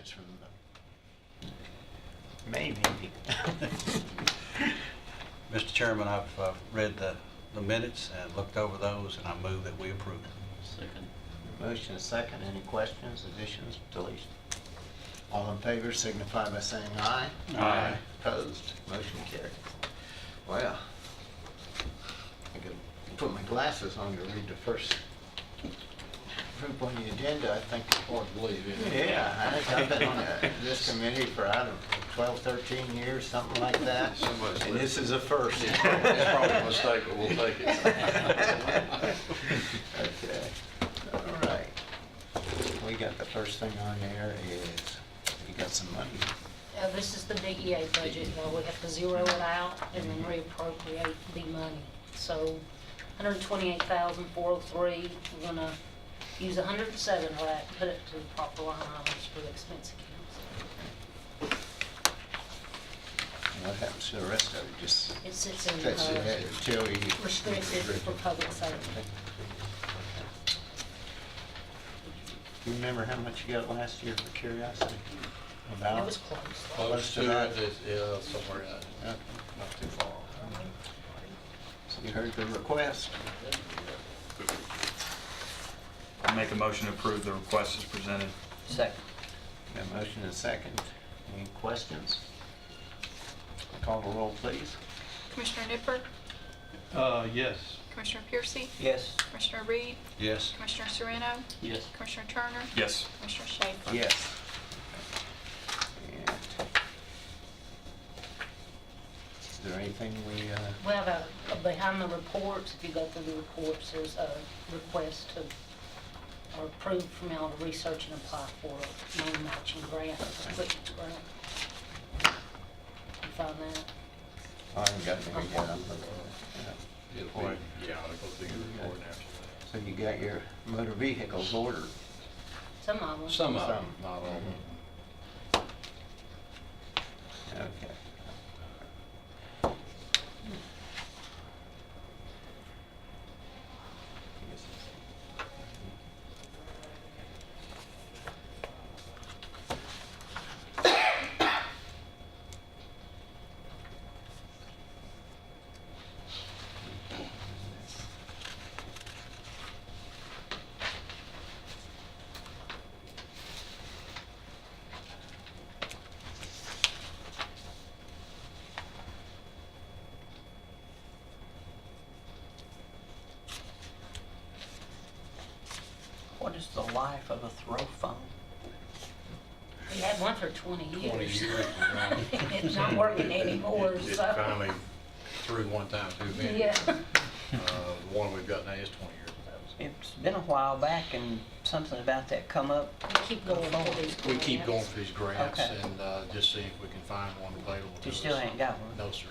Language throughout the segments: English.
minutes from the May meeting. Mr. Chairman, I've read the minutes and looked over those, and I move that we approve them. Second. Motion is second. Any questions, additions, deletions? All in favor signify by saying aye. Aye. Opposed? Motion carried. Well, I could put my glasses on to read the first group on the agenda. I think. Hard to believe, isn't it? Yeah, I've been on this committee for, I don't know, 12, 13 years, something like that. Somebody's And this is a first. It's probably a mistake, but we'll take it. Okay, all right. We got the first thing on there is, you got some money. This is the DEA budget, we have to zero it out and then reappropriate the money. So, 128,403, we're gonna use 107 of that, and put it to the proper line items for the expense accounts. And what happens to the rest of it? Just It sits in sets it ahead until you. restricted for public safety. Do you remember how much you got last year, for curiosity? About? It was close. Close to it, yeah, somewhere, Okay. not too far. So you heard the request. I'll make a motion to approve the request as presented. Second. Got a motion and a second. Any questions? Call the roll, please. Commissioner Nipper, Yes. Commissioner Piercy, Yes. Commissioner Reed, Yes? Commissioner Serrano, Yes. Commissioner Turner, Yes. Commissioner Schaefer. Yes. And is there anything we, We have a behind the reports, if you go through the reports, there's a request to, or approved from y'all to research and apply for a loan matching grant, a quick grant. You find that? I haven't got anything yet. I'm looking at it. It'll be, yeah, it'll be the report after So you got your motor vehicles ordered? Some of them. that. Some of them, Some. not all of them. Okay. What is the life of a throw phone? We had one for 20 years. 20 years, right. It's not working anymore, It so. finally threw one time too many. Yeah. The one we've got now is 20 years. It's been a while back and something about that come up. We keep going for these We keep going grants. for these grants Okay. and just see if we can find one available to You us. still ain't got one? No, sir.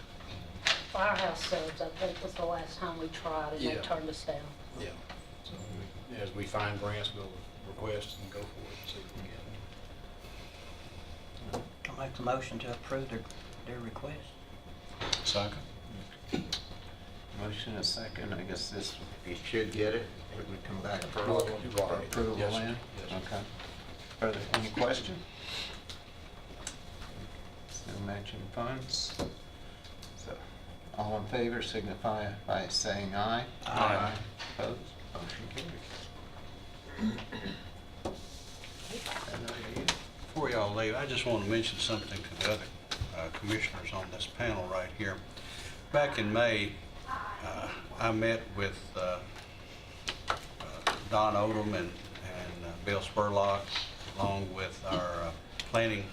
Firehouse subs, I think was the last time we tried, and they Yeah. turned us down. Yeah. So as we find grants, we'll request and go for it and see if we get it. I'll make the motion to approve their request. Second? Motion and a second. I guess this, you should get it. It would come back for Right. approval Yes, sir. then? Yes, sir. Okay. Further, any question? Still matching funds. So, all in favor signify by saying aye. Aye. Opposed? Motion carries. Before y'all leave, I just want to mention something to the other commissioners on this panel right here. Back in May, I met with Don Odom and Bill Spurlock, along with our planning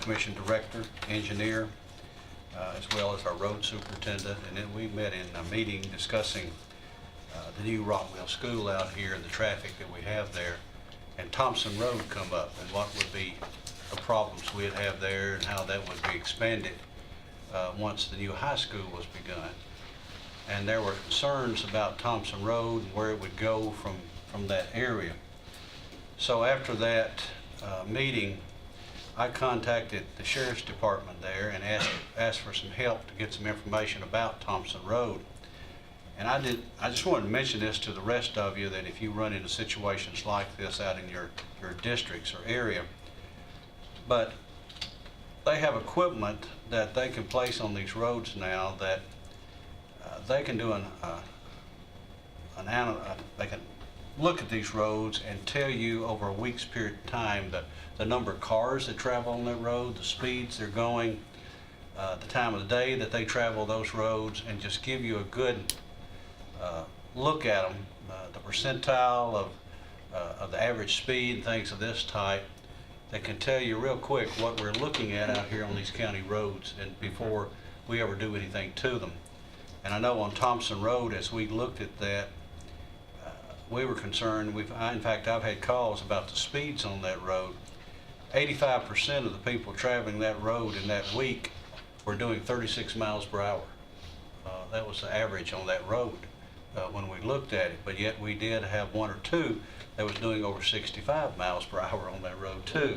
commission director, engineer, as well as our road superintendent. And then we met in a meeting discussing the new Rockwell School out here and the traffic that we have there. And Thompson Road come up and what would be the problems we'd have there and how that would be expanded once the new high school was begun. And there were concerns about Thompson Road and where it would go from that area. So after that meeting, I contacted the sheriff's department there and asked for some help to get some information about Thompson Road. And I just wanted to mention this to the rest of you, that if you run into situations like this out in your districts or area, But they have equipment that they can place on these roads now that they can do they can look at these roads and tell you over a week's period of time the number of cars that travel on that road, the speeds they're going, the time of the day that they travel those roads, and just give you a good look at them, the percentile of the average speed and things of this type. That can tell you real quick what we're looking at out here on these county roads and before we ever do anything to them. And I know on Thompson Road, as we looked at that, we were concerned. In fact, I've had calls about the speeds on that road. 85% of the people traveling that road in that week were doing 36 miles per hour. That was the average on that road when we looked at it. But yet we did have one or two that was doing over 65 miles per hour on that road too.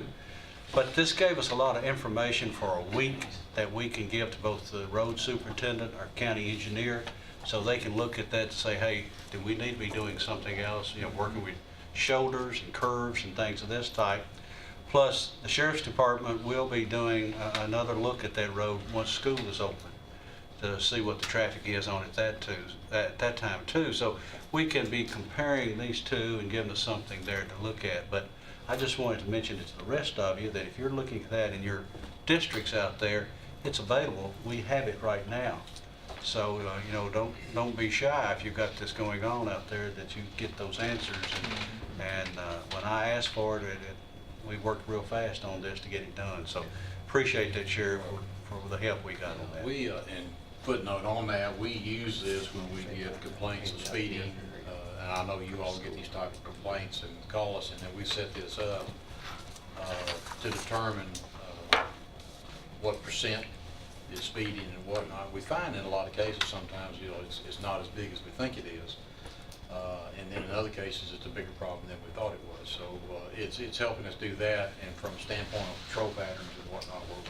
But this gave us a lot of information for a week that we can give to both the road superintendent, our county engineer, so they can look at that and say, hey, do we need to be doing something else, working with shoulders and curves and things of this type. Plus, the sheriff's department will be doing another look at that road once school is open to see what the traffic is on it at that time too. So we can be comparing these two and giving us something there to look at. But I just wanted to mention it to the rest of you that if you're looking at that in your districts out there, it's available. We have it right now. So don't be shy if you've got this going on out there that you get those answers. And when I asked for it, we worked real fast on this to get it done. So appreciate that, Sheriff, for the help we got on that. We, and footnote on that, we use this when we get complaints of speeding, and I know you all get these type of complaints and call us, and then we set this up to determine what percent is speeding and whatnot. We find in a lot of cases sometimes, it's not as big as we think it is. And then in other cases, it's a bigger problem than we thought it was. So it's helping us do that, and from a standpoint of patrol patterns and whatnot, we'll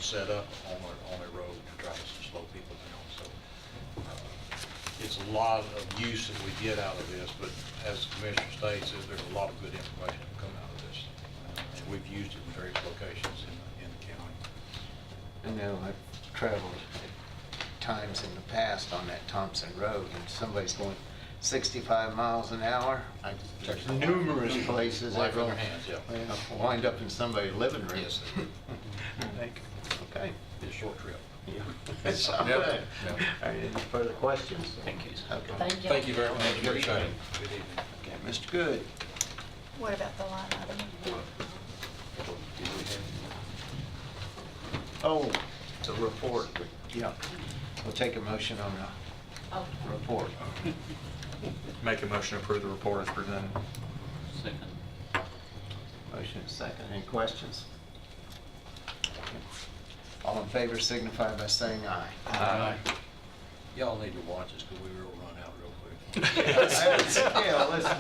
set up on a road to try to slow people down. So it's a lot of use that we get out of this, but as the commissioner states, there's a lot of good information that come out of this. And we've used it in various locations in the county. I know I've traveled times in the past on that Thompson Road, and somebody's going 65 miles an hour. There's numerous places Life that in will their hands, yeah. wind up in somebody's living room. Yes. Okay. It's a short trip. Yeah. It's all Yep. right. Yep. All right, any further questions? Thank you. Okay. Thank you. Thank you very much. Appreciate it. Good evening. Okay, Mr. Good. What about the line item? Oh, the report. Yeah. We'll take a motion on the report. Make a motion to approve the report as presented. Motion is second. Any questions? All in favor signify by saying aye. Aye. Y'all need to watch us because we will run out real quick. Yeah, listen,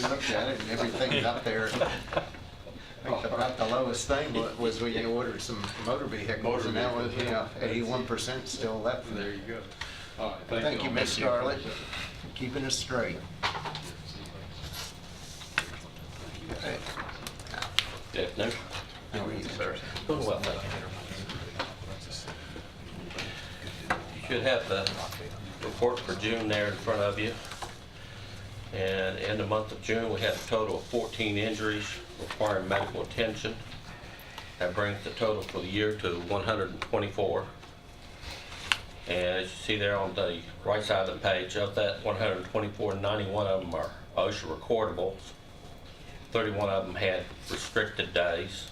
we looked at it and everything's up there. I think about the lowest thing was we ordered some motor vehicles, and that was, 81% still left. There you go. All right, Thank you, Miss Scarlett, keeping us straight. Okay. Good afternoon. How are you, sir? Doing well, thank you. You should have the report for June there in front of you. And in the month of June, we had a total of 14 injuries requiring medical attention. That brings the total for the year to 124. And as you see there on the right side of the page, of that 124, 91 of them are OSHA recordables. 31 of them had restricted days.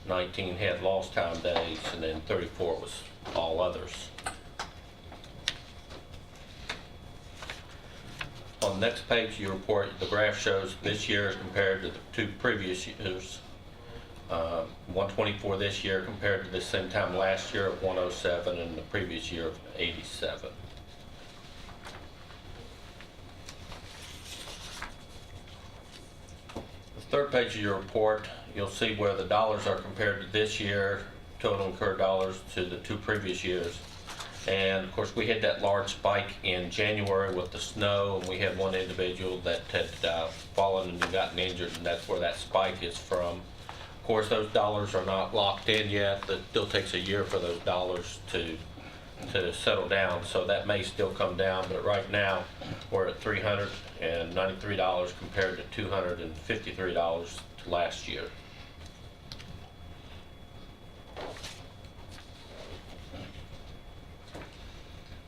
19 had lost time days, and then 34 was all others. On the next page of your report, the graph shows this year as compared to the two previous years. 124 this year compared to the same time last year of 107 and the previous year of 87. The third page of your report, you'll see where the dollars are compared to this year, total incurred dollars to the two previous years. And of course, we had that large spike in January with the snow, and we had one individual that had fallen and gotten injured, and that's where that spike is from. Of course, those dollars are not locked in yet. It still takes a year for those dollars to settle down, so that may still come down, but right now, we're at $393 compared to $253 last year.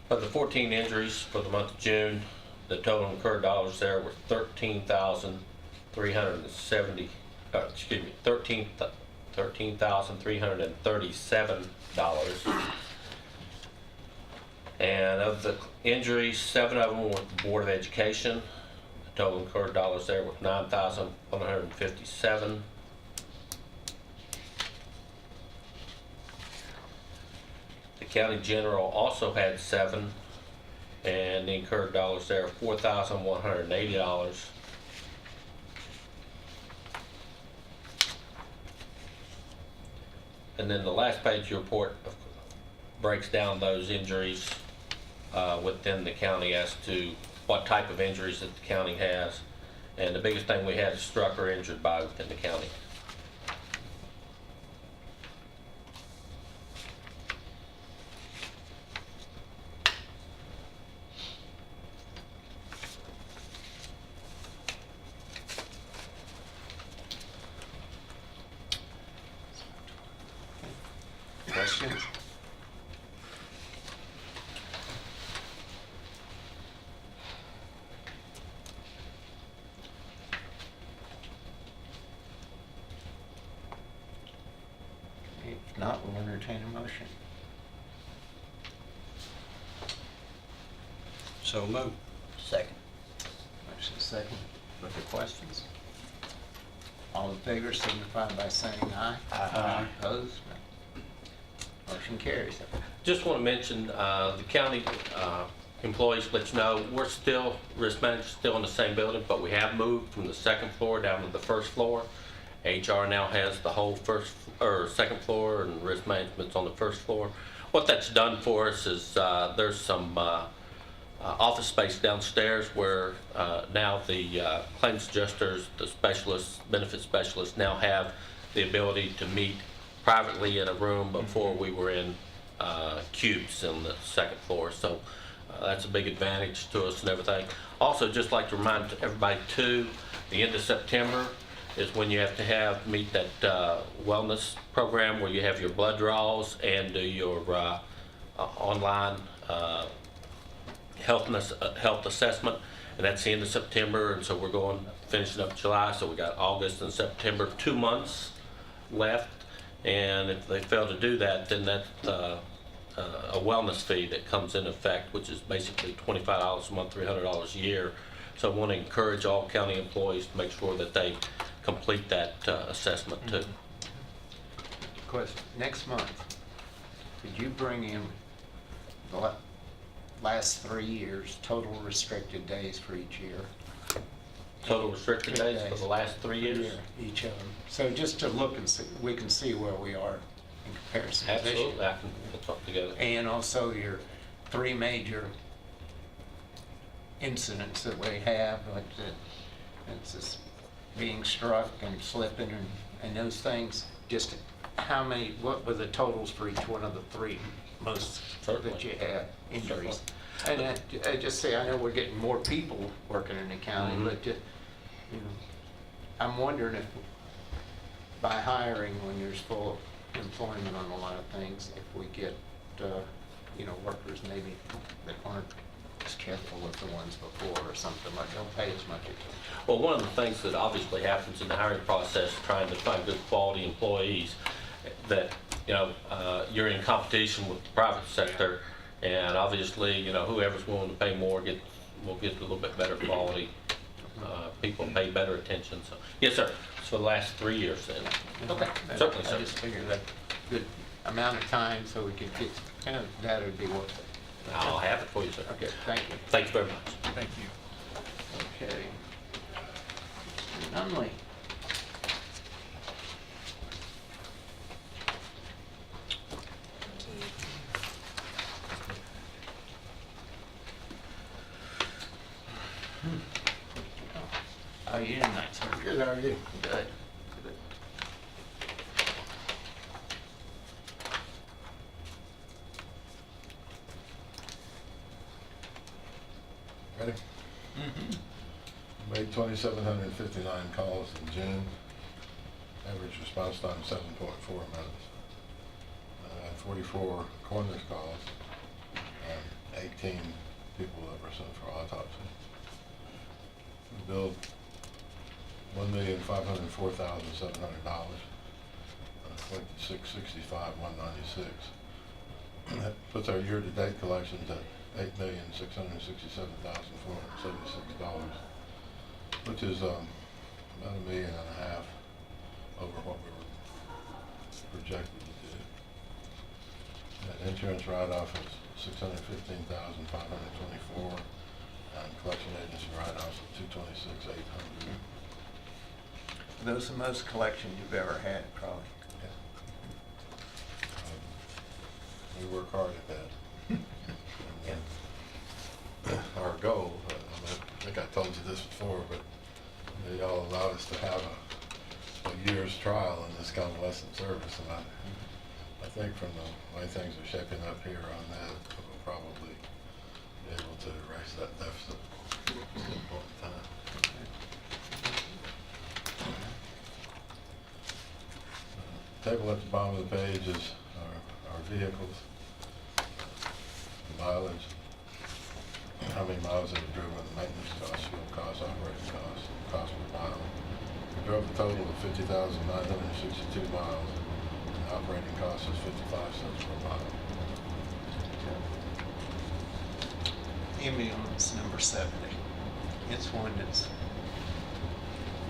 Of the 14 injuries for the month of June, the total incurred dollars there were $13,337. And of the injuries, 7 of them were with the Board of Education. The total incurred dollars there were $9,157. The county general also had 7, and the incurred dollars there are $4,180. And then the last page of your report breaks down those injuries within the county as to what type of injuries that the county has. And the biggest thing we had is struck or injured by within the county. Questions? If not, we'll entertain a motion. So moved. Second. Motion second. Look at questions. All in favor signify by saying aye. Aye. Opposed? Motion carries. Just want to mention, the county employees, let you know, we're still, risk management still in the same building, but we have moved from the second floor down to the first floor. HR now has the whole second floor, and risk management's on the first floor. What that's done for us is there's some office space downstairs where now the claims adjusters, the specialists, benefit specialists now have the ability to meet privately in a room. Before we were in cubes on the second floor, so that's a big advantage to us and everything. Also, just like to remind everybody too, the end of September is when you have to meet that wellness program where you have your blood draws and do your online health assessment, and that's the end of September. And so we're finishing up July, so we got August and September, 2 months left. And if they fail to do that, then that's a wellness fee that comes in effect, which is basically $25 a month, $300 a year. So I want to encourage all county employees to make sure that they complete that assessment too. Question. Next month, could you bring in the last 3 years, total restricted days for each year? Total restricted days for the last 3 years? Each of them. So just to look and see, we can see where we are in comparison to this year. Absolutely, I can put something together. And also your 3 major incidents that we have, like it's just being struck and slipping and those things. Just what were the totals for each one of the 3 most Certainly. that you had injuries? And I just say, I know we're getting more people working in the county, Mhm. but I'm wondering if by hiring when there's full employment on a lot of things, if we get workers maybe that aren't as careful with the ones before or something, like don't pay as much attention. Well, one of the things that obviously happens in the hiring process, trying to find good quality employees, that you're in competition with the private sector, and obviously whoever's willing to pay more will get a little bit better quality. People pay better attention. So yes, sir. It's for the last 3 years then. Okay, certainly, I sir. just figured that good amount of time so we could get, that would be worth it. I'll have it for you, sir. Okay, thank you. Thank you very much. Thank you. Okay. Nunley. How are you tonight, sir? Good, how are you? Good. Ready? Made 2,759 calls in June. Average response time 7.4 minutes. 44 coroner's calls and 18 people that were sent for autopsy. We billed $1,504,700. Collected $665,196. That puts our year-to-date collections at $8,667,476, which is about $1.5 million over what we were projected to do. That insurance write-off is $615,524, and collection agency write-offs of $226,800. Those are the most collection you've ever had, probably. We work hard at that. And, our goal, I think I told you this before, but they all allowed us to have a year's trial in this convalescent service, and I think from the way things are shaping up here on that, we'll probably be able to erase that deficit at some point in time. Table at the bottom of the page is our vehicles, the mileage, how many miles they were driven, the maintenance costs, fuel costs, operating costs, cost per mile. We drove a total of 50,962 miles, and the operating cost was 55 cents per mile. Ambulance number 70. It's one that's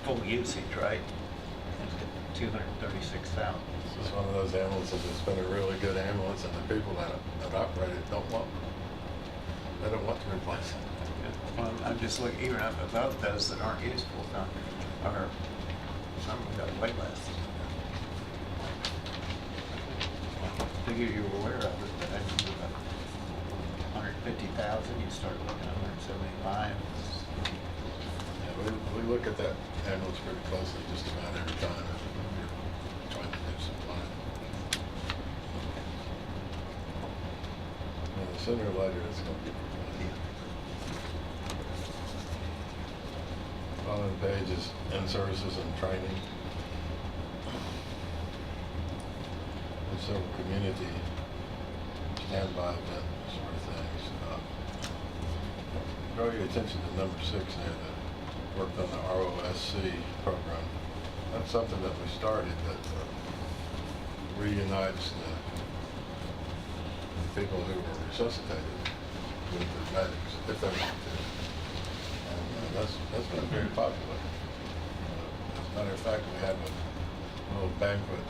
full usage, right? It's got 236,000. It's one of those ambulances that's been a really good ambulance, and the people that operate it don't want, they don't want to replace it. Well, I'm just looking, even above those that aren't used full time, or some of them got way less. I figure you were aware of it, but I think about 150,000, you start looking at 175. Yeah, we look at that ambulance pretty closely just about every time if we're trying to do some planning. And sooner or later, it's going to be replaced. Following page is in-services and training. And several community standby event sort of things. Draw your attention to number 6 there that worked on the ROSC program. That's something that we started that reunites the people who were resuscitated with the medics, if they want to. And that's been very popular. As a matter of fact, we had a little banquet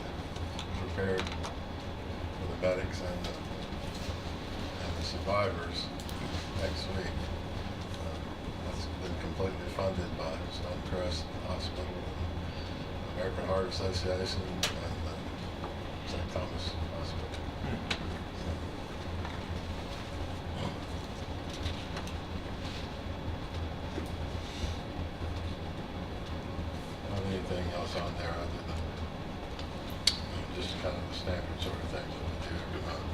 prepared for the medics and the survivors next week. That's been completely funded by Stonecrest Hospital, American Heart Association, and St. Thomas Hospital. Not anything else on there other than just kind of the standard sort of things that we do every month.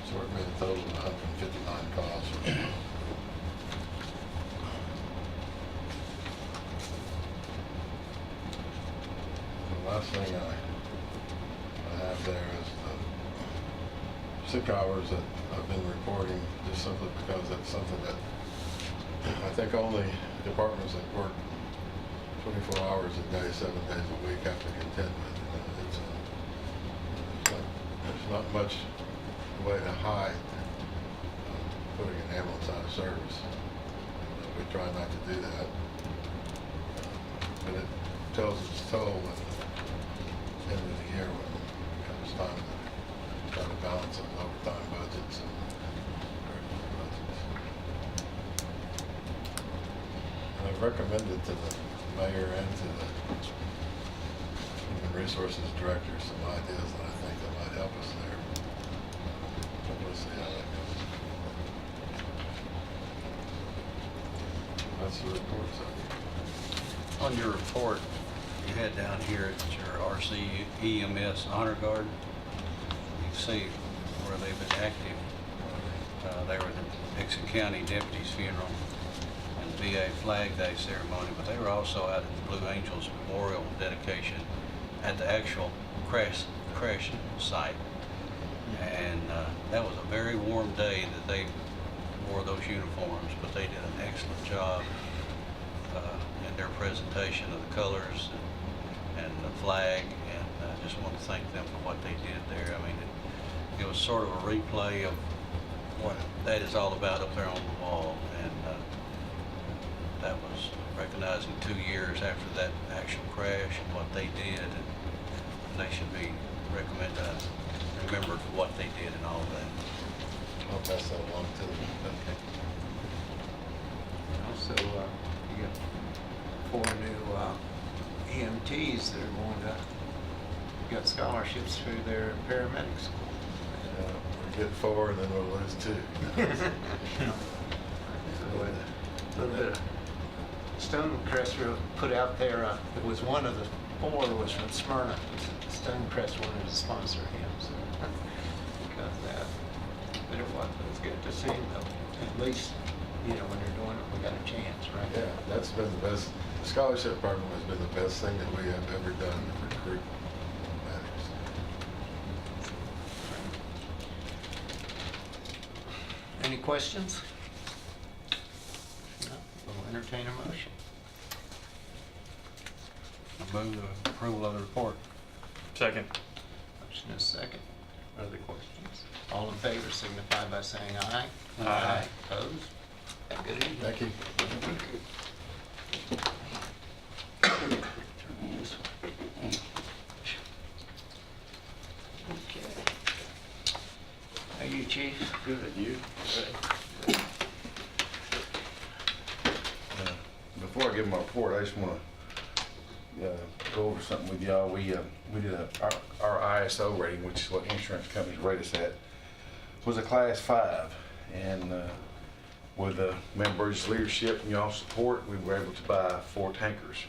So we're made a total of 159 calls. The last thing I have there is the sick hours that I've been reporting, just simply because that's something that I think only departments that work 24 hours a day, 7 days a week have to contend with. There's not much way to hide putting an ambulance out of service. We try not to do that. But it tells its toll at the end of the year when it comes time to try to balance on overtime budgets and regular budgets. And I've recommended to the mayor and to the Human Resources Director some ideas that I think that might help us there. But we'll see how that goes. That's the report, sir. On your report, you had down here, it's your RC EMS Honor Guard. You can see we're they've been active. They were at the Dixon County Deputy's funeral and the VA Flag Day ceremony, but they were also out at the Blue Angels Memorial dedication at the actual crash site. And that was a very warm day that they wore those uniforms, but they did an excellent job in their presentation of the colors and the flag, and I just want to thank them for what they did there. I mean, it was sort of a replay of what that is all about up there on the wall, and that was recognizing 2 years after that actual crash and what they did, and they should be remembered for what they did and all of that. I'll pass that along to them. Okay. Also, you got 4 new EMTs that are going to get scholarships through their paramedic school. We'll get 4 and then we'll lose 2. So a little bit of Stonecrest put out there, it was one of the 4 was from Smyrna. Stonecrest wanted to sponsor him, so because of that. But it was good to see him though. At least, when you're doing it, we got a chance, right? Yeah, that's been the best, the scholarship program has been the best thing that we have ever done to recruit medics. Any questions? No, we'll entertain a motion. I move the approval of the report. Second. Motion is second. Other questions? All in favor signify by saying aye. Aye. Opposed? Have a good evening. Thank you. Okay. How are you, Chief? Good, you? Before I give my report, I just want to go over something with y'all. We did our ISO rating, which is what insurance companies rate us at, was a class 5, and with the members' leadership and y'all's support, we were able to buy 4 tankers.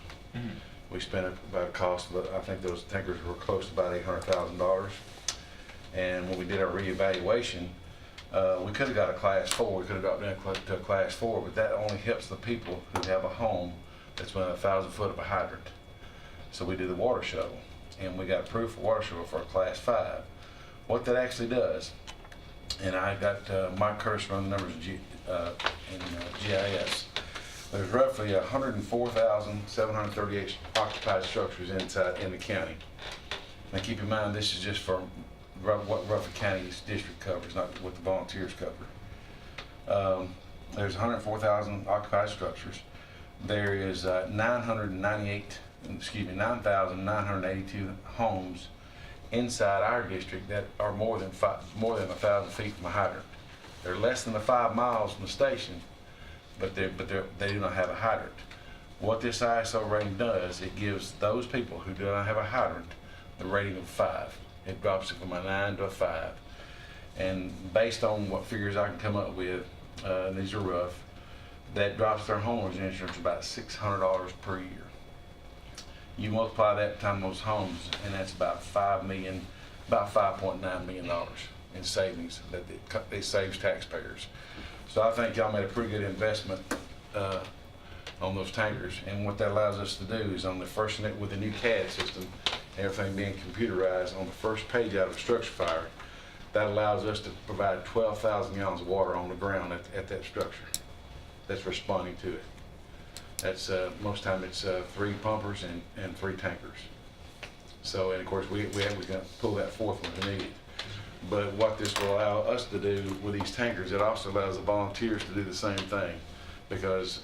We spent about a cost of, I think those tankers were close to about $800,000. And when we did our reevaluation, we could have got a class 4. We could have got down to a class 4, but that only helps the people who have a home that's within 1,000 foot of a hydrant. So we did the water shuttle, and we got approved for water shuttle for a class 5. What that actually does, and I got Mike Curtis run the numbers in GIS. There's roughly 104,738 occupied structures in the county. Now keep in mind, this is just for what Rutherford County's district covers, not what the volunteers cover. There's 104,000 occupied structures. There is 9,982 homes inside our district that are more than 1,000 feet from a hydrant. They're less than 5 miles from the station, but they do not have a hydrant. What this ISO rating does, it gives those people who do not have a hydrant the rating of 5. It drops it from a 9 to a 5. And based on what figures I can come up with, and these are rough, that drops their homeowners insurance about $600 per year. You multiply that times those homes, and that's about $5.9 million in savings that it saves taxpayers. So I think y'all made a pretty good investment on those tankers. And what that allows us to do is on the first, with the new CAD system, everything being computerized, on the first page out of structure fire, that allows us to provide 12,000 gallons of water on the ground at that structure that's responding to it. That's most time it's 3 pumpers and 3 tankers. So, and of course we can pull that 4th one if needed. But what this will allow us to do with these tankers, it also allows the volunteers to do the same thing, because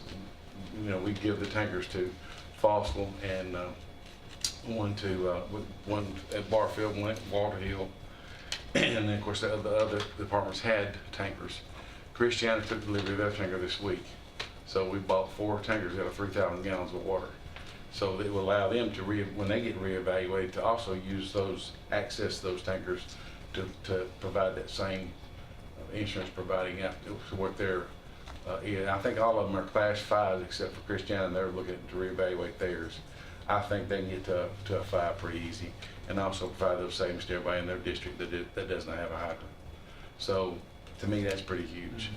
we give the tankers to Fossil and one at Barfield, one at Walter Hill, and then of course the other departments had tankers. Christiana took delivery of their tanker this week, so we bought 4 tankers that are 3,000 gallons of water. So it will allow them to when they get reevaluated to also use access those tankers to provide that same insurance providing out to what they're. I think all of them are class 5s except for Christiana, and they're looking to reevaluate theirs. I think they can get to a 5 pretty easy, and also provide those savings to everybody in their district that does not have a hydrant. So, to me, that's pretty huge.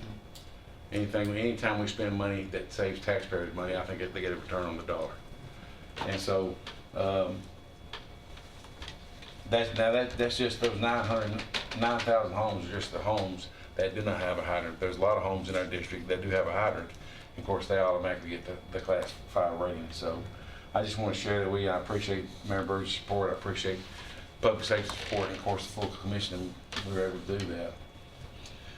Anytime we spend money that saves taxpayers money, I think they get a return on the dollar. And so, that's just those 9,000 homes, are just the homes that do not have a hydrant. There's a lot of homes in our district that do have a hydrant. Of course, they automatically get the class 5 rating. So I just want to share that I appreciate Mayor Bird's support. I appreciate public safety support, and of course, the full commission, we were able to do that.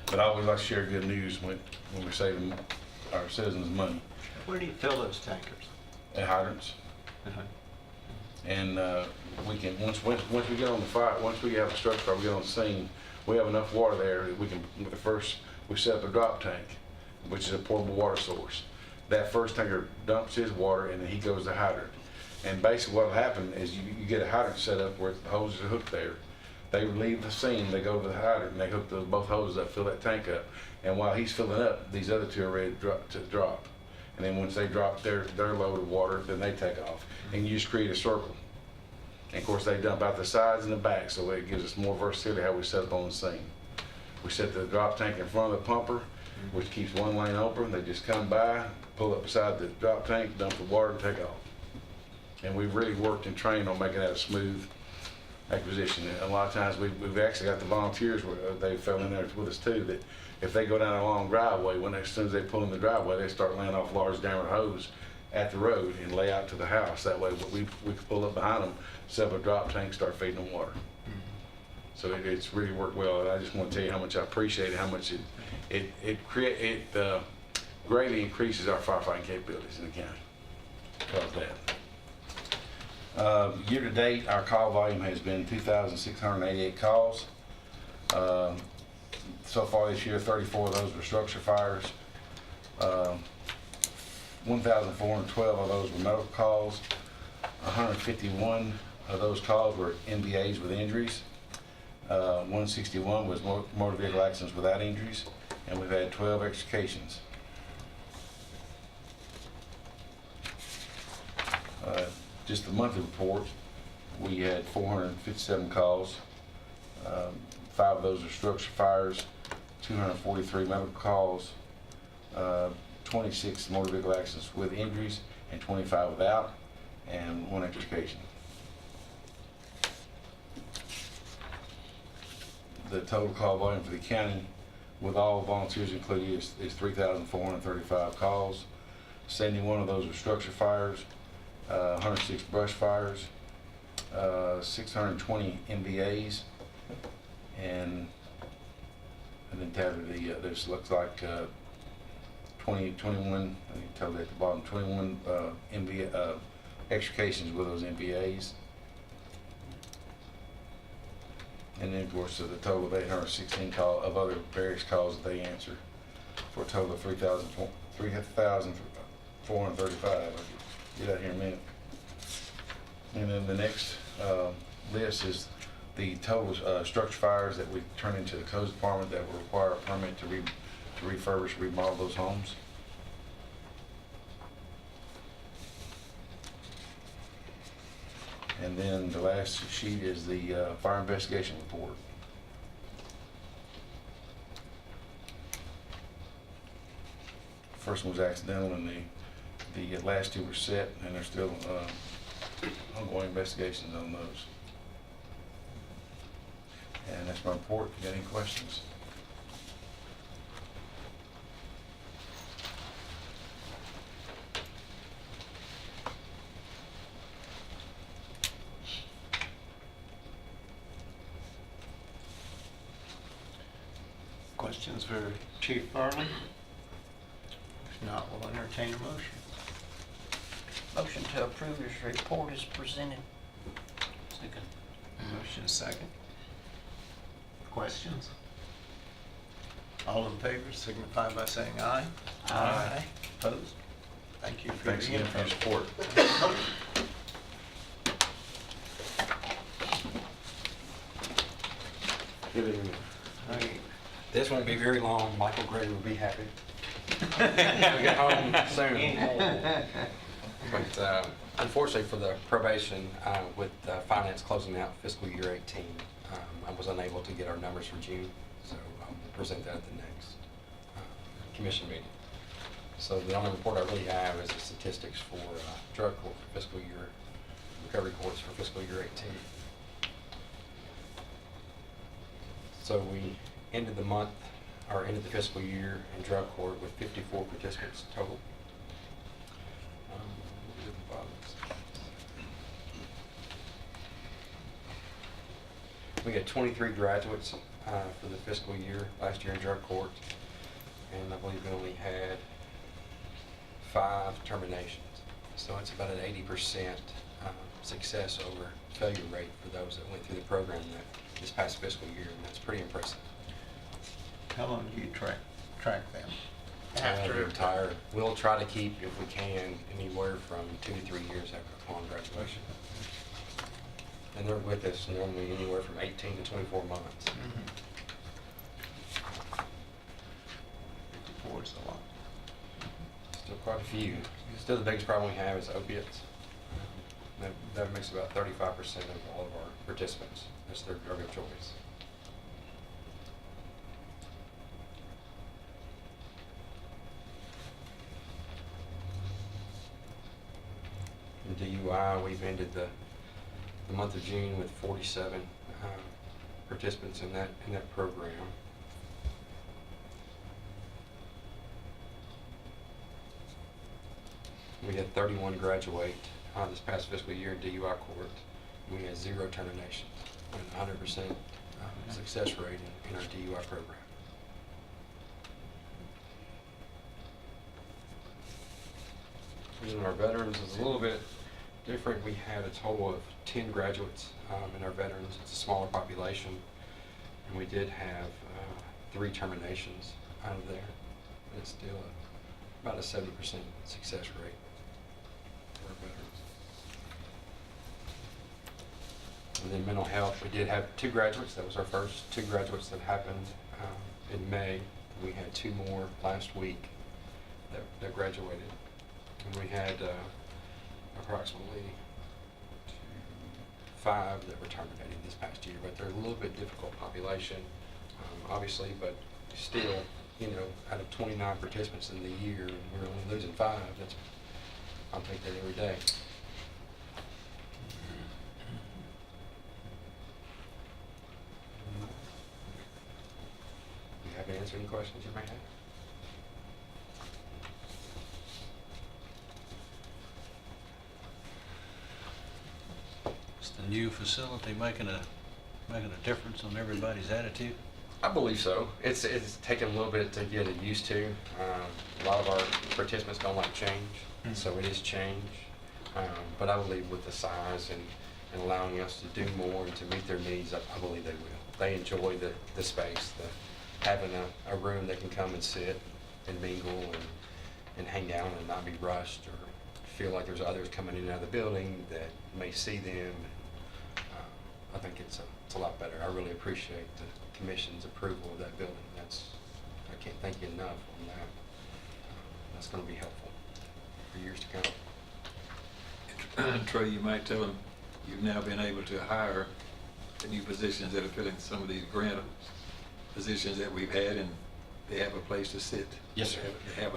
But I always like to share good news when we're saving our citizens money. Where do you fill those tankers? At hydrants. And we can, once we get on the fire, once we have a structure fire, we get on the scene, we have enough water there that we can, we set up a drop tank, which is a portable water source. That first tanker dumps his water and then he goes to hydrant. And basically what'll happen is you get a hydrant set up where the hoses are hooked there. They leave the scene, they go to the hydrant, and they hook both hoses up, fill that tank up. And while he's filling up, these other two are ready to drop. And then once they drop their load of water, then they take off. And you just create a circle. And of course, they dump out the sides and the back, so it gives us more versatility how we set up on the scene. We set the drop tank in front of the pumper, which keeps one lane open. They just come by, pull up beside the drop tank, dump the water, and take off. And we've really worked and trained on making that a smooth acquisition. And a lot of times we've actually got the volunteers where they fell in there with us too, that if they go down a long driveway, as soon as they pull in the driveway, they start laying off large diameter hose at the road and lay out to the house. That way we can pull up behind them, set up a drop tank, start feeding them water. So it's really worked well. And I just want to tell you how much I appreciate it, how much it greatly increases our firefighting capabilities in the county because of that. Year to date, our call volume has been 2,688 calls. So far this year, 34 of those were structure fires. 1,412 of those were medical calls. 151 of those calls were MVAs with injuries. 161 was motor vehicle accidents without injuries, and we've had 12 extrications. Just the monthly report, we had 457 calls. 5 of those are structure fires, 243 medical calls, 26 motor vehicle accidents with injuries, and 25 without, and 1 extrication. The total call volume for the county, with all volunteers included, is 3,435 calls. 71 of those are structure fires, 106 brush fires, 620 MVAs, and then this looks like 21, I can tell that at the bottom, 21 extrications with those MVAs. And then, of course, the total of 816 of other various calls that they answer, for a total of 3,435. I'll get out here in a minute. And then the next list is the total structure fires that we turn into the codes department that will require a permit to refurbish, remodel those homes. And then the last sheet is the fire investigation report. First one was accidental, and the last 2 were set, and there's still ongoing investigations on those. And that's my report. If you got any questions? Questions for Chief Farley? If not, we'll entertain a motion. Motion to approve this report is presented. Second. Motion second. Questions? All in favor signify by saying aye. Aye. Opposed? Thank you for Thanks your again for your input. support. Good evening. All right. This won't be very long. Michael Gray will be happy. We'll get home soon. But unfortunately for the probation, with finance closing out fiscal year 18, I was unable to get our numbers for June. So present that at the next commission meeting. So the only report I really have is the statistics for drug court for fiscal year, recovery courts for fiscal year 18. So we ended the month, or ended the fiscal year in drug court with 54 participants total. We had 23 graduates for the fiscal year last year in drug court, and I believe we only had 5 terminations. So it's about an 80% success over failure rate for those that went through the program this past fiscal year, and that's pretty impressive. How long do you track them? The entire, we'll try to keep, if we can, anywhere from 2 to 3 years upon graduation. And they're with us normally anywhere from 18 to 24 months. 54 is a lot. Still quite a few. Still the biggest problem we have is opiates. That makes about 35% of all of our participants. That's their drug of choice. In DUI, we've ended the month of June with 47 participants in that program. We had 31 graduate this past fiscal year in DUI court. We had 0 terminations and 100% success rate in our DUI program. And our veterans is a little bit different. We had a total of 10 graduates in our veterans. It's a smaller population, and we did have 3 terminations out of there. It's still about a 70% success rate for our veterans. And then mental health, we did have 2 graduates. That was our first 2 graduates that happened in May. We had 2 more last week that graduated. And we had approximately 5 that were terminated this past year, but they're a little bit difficult population, obviously, but still, you know, out of 29 participants in the year, and we're only losing 5, I'll take that every day. You have to answer any questions you may have? Is the new facility making a difference on everybody's attitude? I believe so. It's taken a little bit to get it used to. A lot of our participants don't like change, so it is change. But I believe with the size and allowing us to do more and to meet their needs, I believe they will. They enjoy the space, having a room they can come and sit and mingle and hang out and not be rushed or feel like there's others coming in and out of the building that may see them. I think it's a lot better. I really appreciate the Commission's approval of that building. I can't thank you enough on that. That's going to be helpful for years to come. Trey, you might tell them you've now been able to hire the new positions that are filling some of these grant positions that we've had, and they have a place to sit. Yes, sir. They have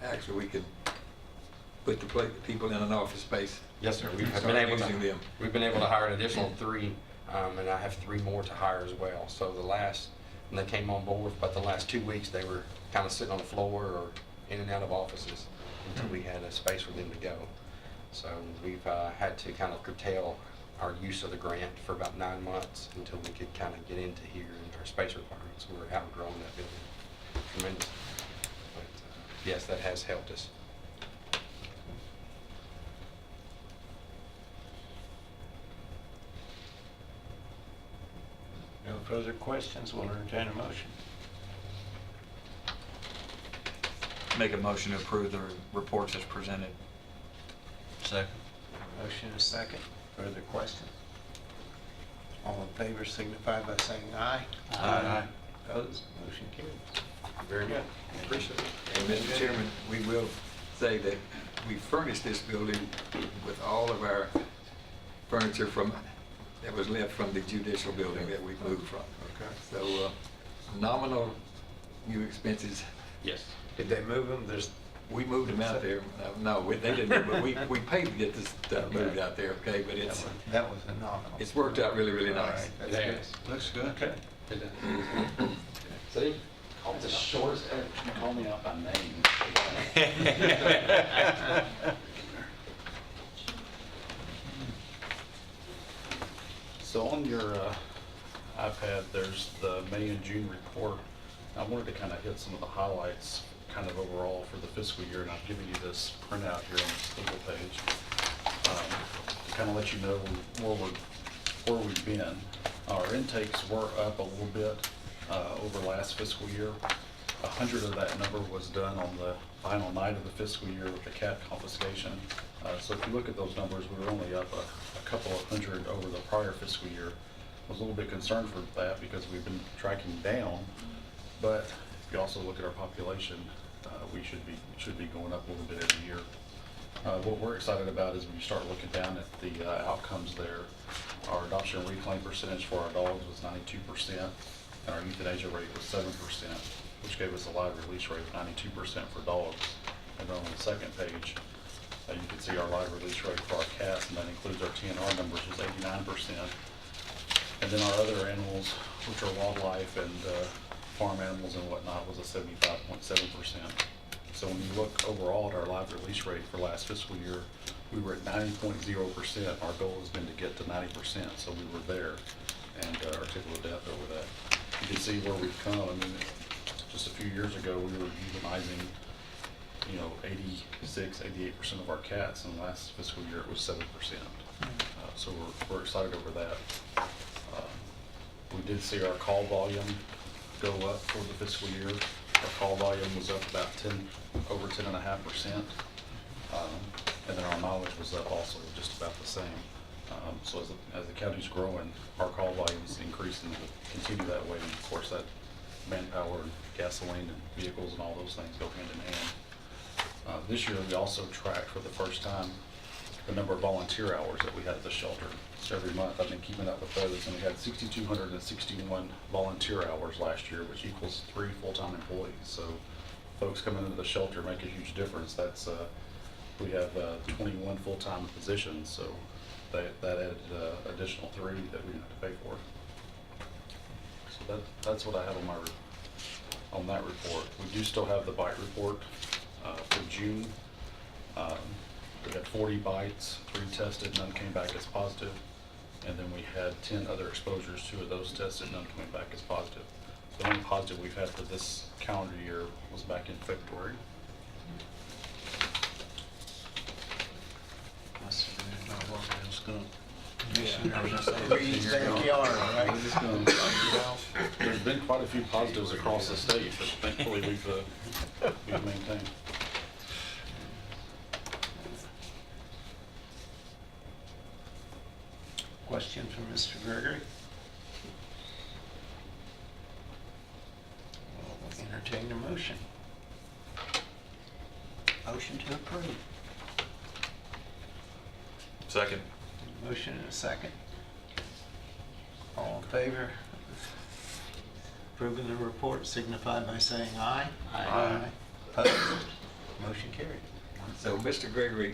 actually, we can put the people in an office space. Yes, sir. We've Start been able using them. We've been able to hire an additional 3, and I have 3 more to hire as well. So when they came on board, but the last 2 weeks they were kind of sitting on the floor or in and out of offices until we had a space for them to go. So we've had to kind of curtail our use of the grant for about 9 months until we could kind of get into here and our space requirements. We're outgrowing that building tremendously. But yes, that has helped us. No further questions, we'll entertain a motion. Make a motion to approve the reports as presented. Second. Motion is second. Further questions? All in favor signify by saying aye. Aye. Opposed? Motion carries. Very good. Appreciate it. And Mr. Chairman, we will say that we furnished this building with all of our furniture that was left from the judicial building that we moved from. Okay. So nominal new expenses. Yes. Did they move them? We moved them out there. No, they didn't, move, but we paid to get this stuff moved out there, okay? But That was a nominal. it's worked out really, really All nice. right, that's good. Looks good. Okay. See, it's the shortest ever. You call me out by name. So on your iPad, there's the May and June report. I wanted to kind of hit some of the highlights kind of overall for the fiscal year, and I've given you this printout here on this little page to kind of let you know where we've been. Our intakes were up a little bit over last fiscal year. 100 of that number was done on the final night of the fiscal year with the cat confiscation. So if you look at those numbers, we were only up a couple of hundred over the prior fiscal year. I was a little bit concerned for that because we've been tracking down, but if you also look at our population, we should be going up a little bit every year. What we're excited about is when you start looking down at the outcomes there, our adoption and reclaim percentage for our dogs was 92%, and our euthanasia rate was 7%, which gave us a live release rate of 92% for dogs. And then on the second page, you can see our live release rate for our cats, and that includes our TNR numbers, was 89%. And then our other animals, which are wildlife and farm animals and whatnot, was a 75.7%. So when you look overall at our live release rate for last fiscal year, we were at 90.0%. Our goal has been to get to 90%, so we were there, and articulate death over that. You can see where we've come. I mean, just a few years ago, we were euthanizing, 86, 88% of our cats, and last fiscal year it was 7%. So we're excited over that. We did see our call volume go up for the fiscal year. Our call volume was up about over 10.5%. And then our mileage was up also just about the same. So as the county's growing, our call volume's increasing and will continue that way. And of course, that manpower and gasoline and vehicles and all those things go hand in hand. This year, we also tracked for the first time the number of volunteer hours that we had at the shelter. So every month, I've been keeping up with those, and we had 6,261 volunteer hours last year, which equals 3 full-time employees. So folks coming into the shelter make a huge difference. That's we have 21 full-time positions, so that added additional 3 that we didn't have to pay for. So that's what I have on that report. We do still have the bite report for June. We had 40 bites, 3 tested, none came back as positive. And then we had 10 other exposures, 2 of those tested, none coming back as positive. The only positive we've had for this calendar year was back in February. There's been quite a few positives across the state, but thankfully we've maintained. Question from Mr. Gregory? We'll entertain a motion. Motion to approve. Second. Motion and a second. All in favor of approving the report signify by saying aye. Aye. Opposed? Motion carried. So, Mr. Gregory,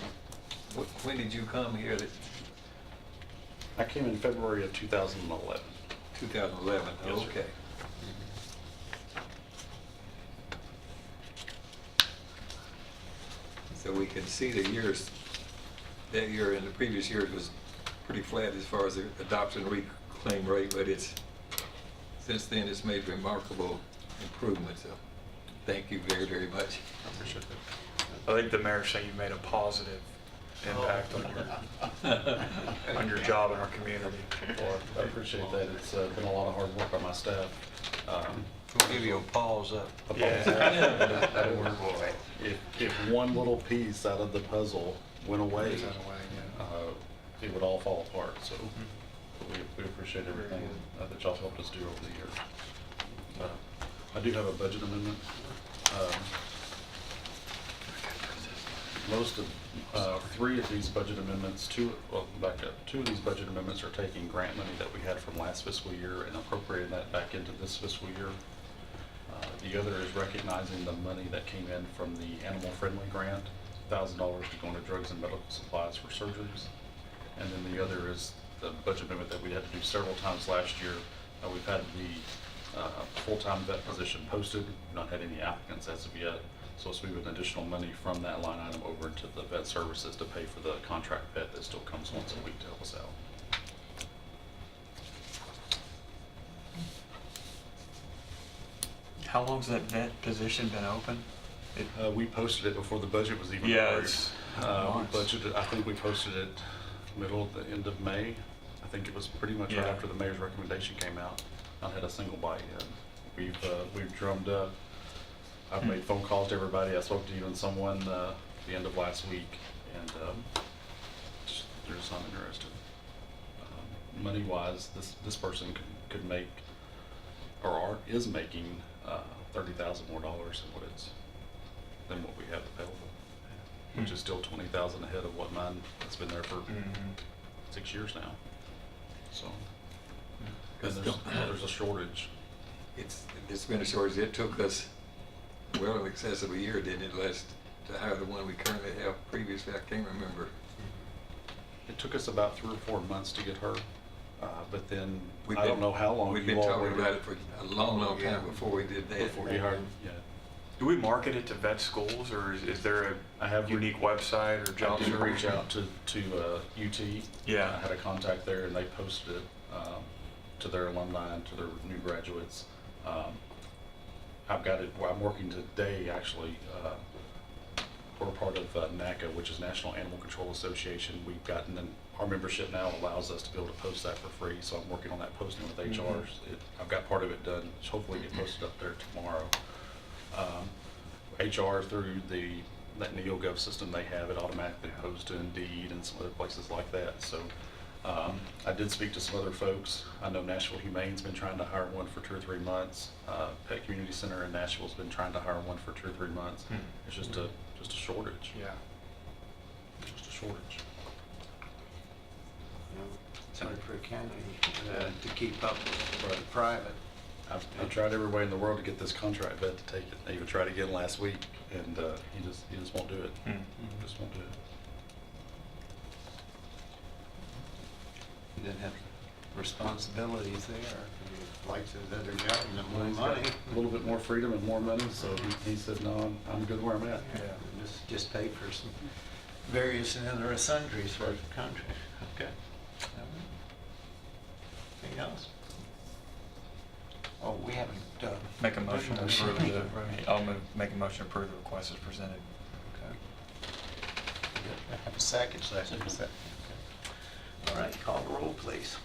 when did you come here? I came in February of 2011. 2011, Yes, sir. okay. So we can see the years, that year and the previous years was pretty flat as far as the adoption reclaim rate, but since then it's made remarkable improvements. So thank you very, very much. I appreciate that. I think the mayor saying you made a positive impact on your job in our community. Well, I appreciate that. It's been a lot of hard work by my staff. We'll give you a pause up. If one little piece out of the puzzle went away, it would all fall apart. So we appreciate everything that y'all helped us do over the years. I do have a budget amendment. Most of 3 of these budget amendments, 2 of these budget amendments are taking grant money that we had from last fiscal year and appropriating that back into this fiscal year. The other is recognizing the money that came in from the Animal Friendly Grant, $1,000 to go into drugs and medical supplies for surgeries. And then the other is the budget amendment that we had to do several times last year. We've had the full-time vet position posted. We've not had any applicants as of yet. So it's moving additional money from that line item over into the vet services to pay for the contract vet that still comes once a week to help us out. How long's that vet position been open? We posted it before the budget was even Yeah, approved. it's We months. budgeted, I think we posted it middle of the end of May. I think it was pretty much right Yeah. after the mayor's recommendation came out. Not had a single bite yet. We've drummed up. I've made phone calls to everybody. I spoke to even someone the end of last week, and they're just not interested. Money-wise, this person could make, is making $30,000 more dollars than what we have available, which is still $20,000 ahead of what mine has been there for 6 years now. So, and there's a shortage. It's been a shortage. It took us well in excess of a year, didn't it, last to hire the one we currently have previously? I can't remember. It took us about 3 or 4 months to get her, but then We've I don't been- know how long We've you been all talking were- about it for a long, long time before we did that. before you hired. Yeah, Do we market it to vet schools, or is there I a have unique website or I job did reach description? out to UT. Yeah. I had a contact there, and they posted it to their alumni and to their new graduates. I've got it. Well, I'm working today actually. We're part of NACA, which is National Animal Control Association. We've gotten our membership now allows us to be able to post that for free. So I'm working on that posting with HR. I've got part of it done. Hopefully get posted up there tomorrow. HR through that NeoGov system they have, it automatically posts to Indeed and some other places like that. So I did speak to some other folks. I know Nashville Humane's been trying to hire one for 2 or 3 months. Pet Community Center in Nashville's been trying to hire one for 2 or 3 months. It's just a shortage. Yeah. Just a shortage. It's hard for a county to keep up with the private. I've tried every way in the world to get this contract vet to take it. I even tried again last week, and he just won't do it. Just won't do it. He didn't have responsibilities there. He likes his other job and more He's got money. a little bit more freedom and more money, so he said, no, I'm good where I'm at. Yeah, just pay for some various and other sundries for the contract. Okay. All right. Anything else? Oh, we haven't. Make a motion to motion. approve the, Right. I'll make a motion to approve the request as presented. Okay. Have a second? Second. Okay. All right, call the roll, please.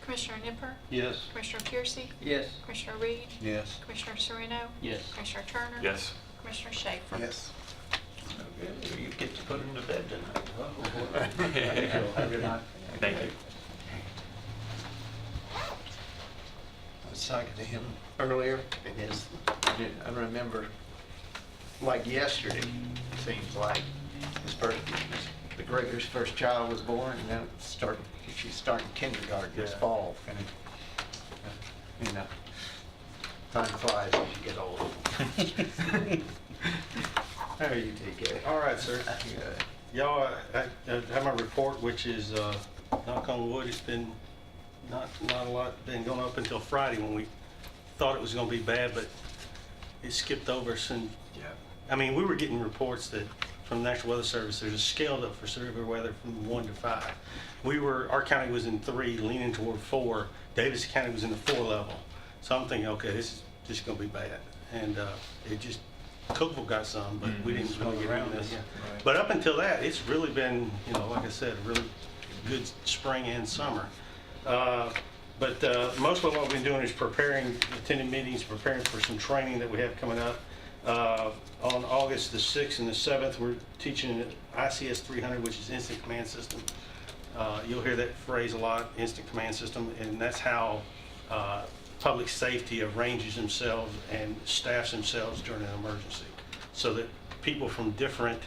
Commissioner Nipper? Yes. Commissioner Piercy? Yes. Commissioner Reed? Yes. Commissioner Sereno? Yes. Commissioner Turner? Yes. Commissioner Schaefer? Yes. Okay, you get to put him to bed tonight. Have a good night. Thank you. I was talking to him earlier, and I remember, like yesterday, seems like, the Gregor's first child was born, and then she's starting kindergarten this fall. And, you know, time flies as you get older. How are you, TK? All right, sir. Good. Y'all, I have my report, which is, knock on wood, it's been not a lot been going up until Friday when we thought it was going to be bad, but it skipped over since. Yeah. I mean, we were getting reports that from the National Weather Service, there's a scale up for severe weather from 1 to 5. Our county was in 3, leaning toward 4. Davis County was in the 4 level. So I'm thinking, okay, this is going to be bad. And Cookeville got some, but we didn't really get around this. Right. But up until that, it's really been, like I said, a really good spring and summer. But most of what we've been doing is attending meetings, preparing for some training that we have coming up. On August the 6th and the 7th, we're teaching ICS 300, which is Instant Command System. You'll hear that phrase a lot, Instant Command System, and that's how public safety arranges themselves and staffs themselves during an emergency, so that people from different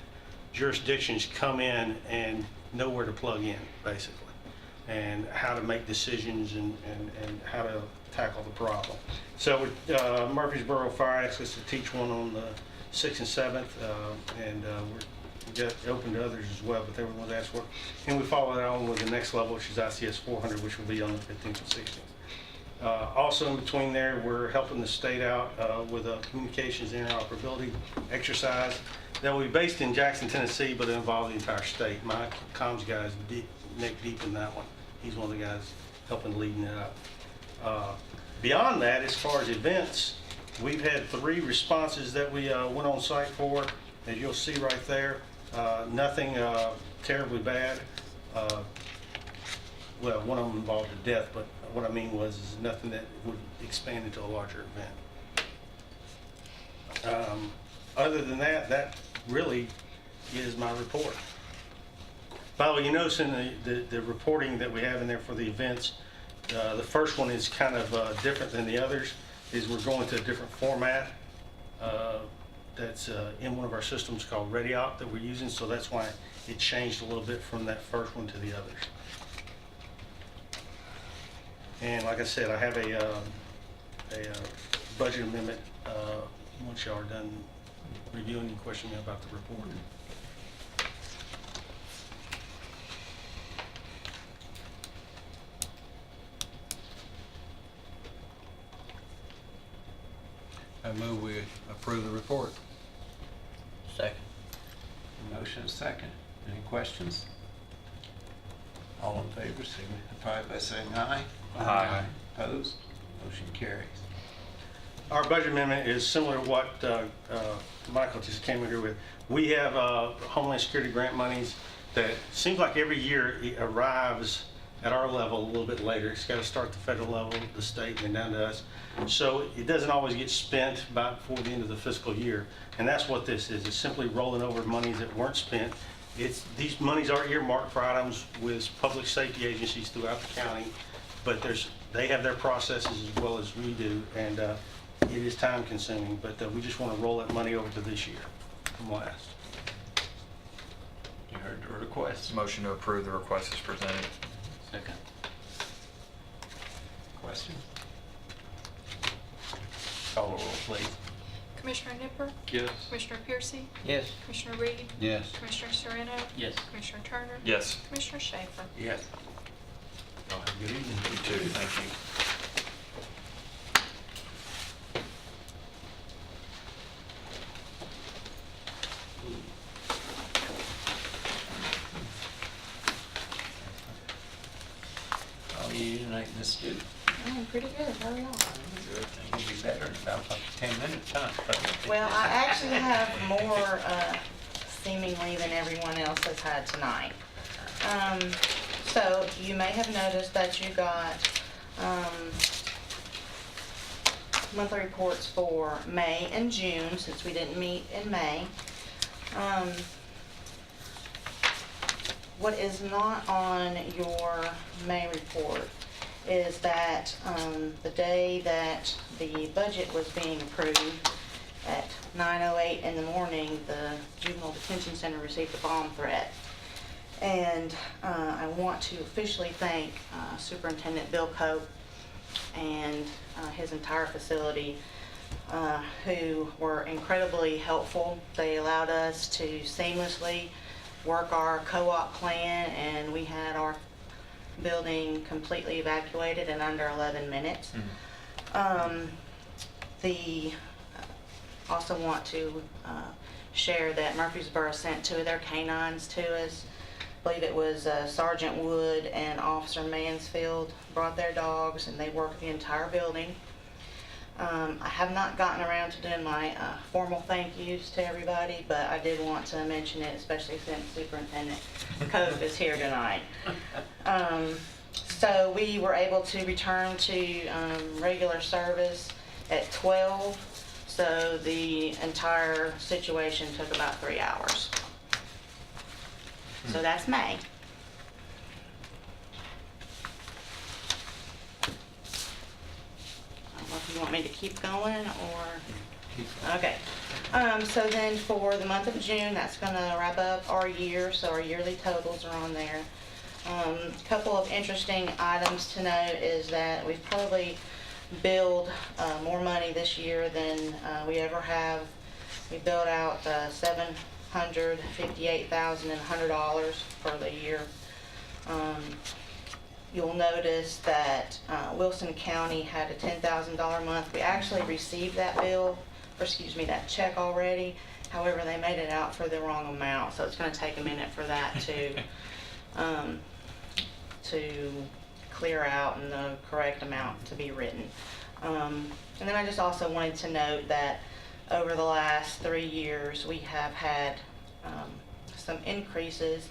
jurisdictions come in and know where to plug in, basically, and how to make decisions and how to tackle the problem. So Murfreesboro Fire asked us to teach one on the 6th and 7th, and we got open to others as well, but they were the ones that asked for it. And we follow that on with the next level, which is ICS 400, which will be on the 15th and 16th. Also in between there, we're helping the state out with a communications interoperability exercise that will be based in Jackson, Tennessee, but it involves the entire state. My comms guy is neck deep in that one. He's one of the guys helping leading it up. Beyond that, as far as events, we've had 3 responses that we went on site for, as you'll see right there. Nothing terribly bad. Well, one of them involved a death, but what I mean was is nothing that would expand into a larger event. Other than that, that really is my report. By the way, you notice in the reporting that we have in there for the events, the first one is kind of different than the others, is we're going to a different format that's in one of our systems called ReadyOp that we're using, so that's why it changed a little bit from that first one to the others. And like I said, I have a budget amendment once y'all are done reviewing and questioning me about the report. I move we approve the report. Second. Motion is second. Any questions? All in favor signify by saying aye. Aye. Opposed? Motion carries. Our budget amendment is similar to what Michael just came in here with. We have Homeland Security grant monies that seems like every year it arrives at our level a little bit later. It's got to start at the federal level, the state, and then down to us. So it doesn't always get spent by before the end of the fiscal year. And that's what this is. It's simply rolling over monies that weren't spent. These monies are earmarked for items with public safety agencies throughout the county, but they have their processes as well as we do, and it is time consuming, but we just want to roll that money over to this year from last. You heard the request. Motion to approve the request is presented. Second. Question? Call the roll, please. Commissioner Nipper? Yes. Commissioner Piercy? Yes. Commissioner Reed? Yes. Commissioner Serrano? Yes. Commissioner Turner? Yes. Commissioner Schaefer? Yes. Y'all have a good evening. You too, thank you. How are you tonight, Miss Stu? Pretty good, how are y'all? Good. You'll be better in about like 10 minutes, huh? Well, I actually have more seemingly than everyone else has had tonight. So you may have noticed that you got monthly reports for May and June, since we didn't meet in May. What is not on your May report is that the day that the budget was being approved at 9:08 in the morning, the Juvenile Detention Center received a bomb threat. And I want to officially thank Superintendent Bill Cope and his entire facility who were incredibly helpful. They allowed us to seamlessly work our co-op plan, and we had our building completely evacuated in under 11 minutes. Also want to share that Murfreesboro sent 2 of their canines to us. I believe it was Sergeant Wood and Officer Mansfield brought their dogs, and they worked the entire building. I have not gotten around to doing my formal thank yous to everybody, but I did want to mention it, especially since Superintendent Cope is here tonight. So we were able to return to regular service at 12, so the entire situation took about 3 hours. So that's May. I don't know if you want me to keep going or... Okay. So then for the month of June, that's going to wrap up our year, so our yearly totals are on there. A couple of interesting items to note is that we've probably billed more money this year than we ever have. We billed out $758,100 for the year. You'll notice that Wilson County had a $10,000 month. We actually received that that check already. However, they made it out for the wrong amount, so it's going to take a minute for that to clear out and the correct amount to be written. And then I just also wanted to note that over the last 3 years, we have had some increases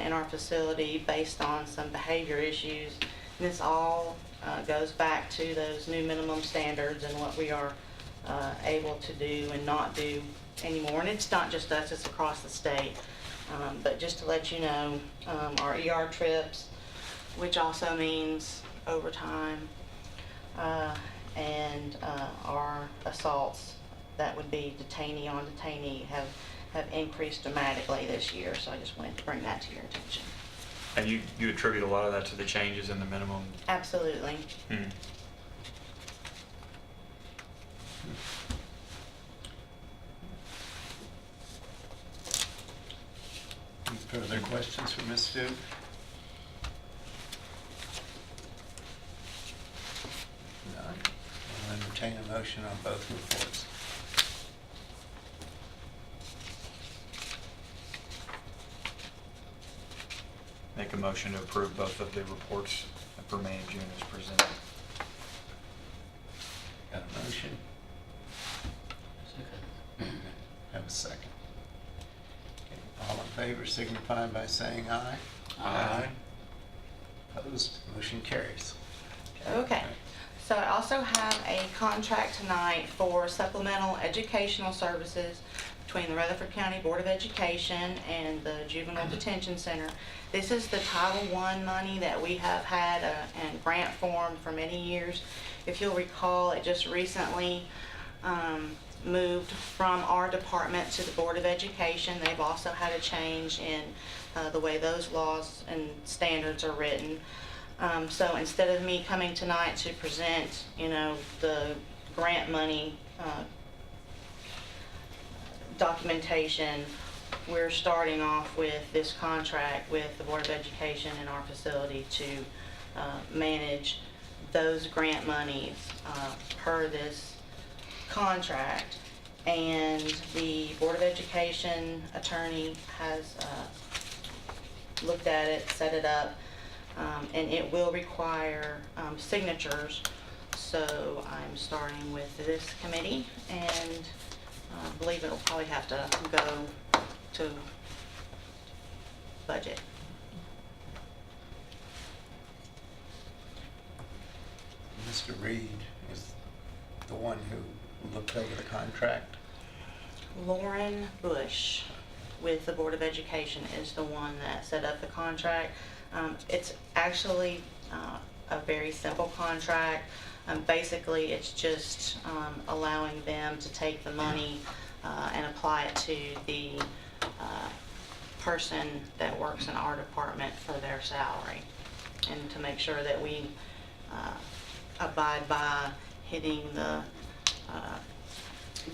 in our facility based on some behavior issues. And this all goes back to those new minimum standards and what we are able to do and not do anymore. And it's not just us, it's across the state. But just to let you know, our ER trips, which also means overtime, and our assaults, that would be detainee on detainee, have increased dramatically this year. So I just wanted to bring that to your attention. And you attribute a lot of that to the changes in the minimum? Absolutely. Hmm. Any further questions for Ms. Duke? None. I'll entertain a motion on both reports. Make a motion to approve both of the reports for May and June as presented. Got a motion? Have a second. Okay, all in favor signify by saying aye. Aye. Opposed? Motion carries. Okay. So I also have a contract tonight for supplemental educational services between the Rutherford County Board of Education and the Juvenile Detention Center. This is the Title I money that we have had in grant form for many years. If you'll recall, it just recently moved from our department to the Board of Education. They've also had a change in the way those laws and standards are written. So instead of me coming tonight to present, the grant money documentation, we're starting off with this contract with the Board of Education and our facility to manage those grant monies per this contract. And the Board of Education attorney has looked at it, set it up, and it will require signatures. So I'm starting with this committee, and I believe it'll probably have to go to budget. Mr. Reed is the one who looked over the contract. Lauren Bush with the Board of Education is the one that set up the contract. It's actually a very simple contract. Basically, it's just allowing them to take the money and apply it to the person that works in our department for their salary, and to make sure that we abide by hitting the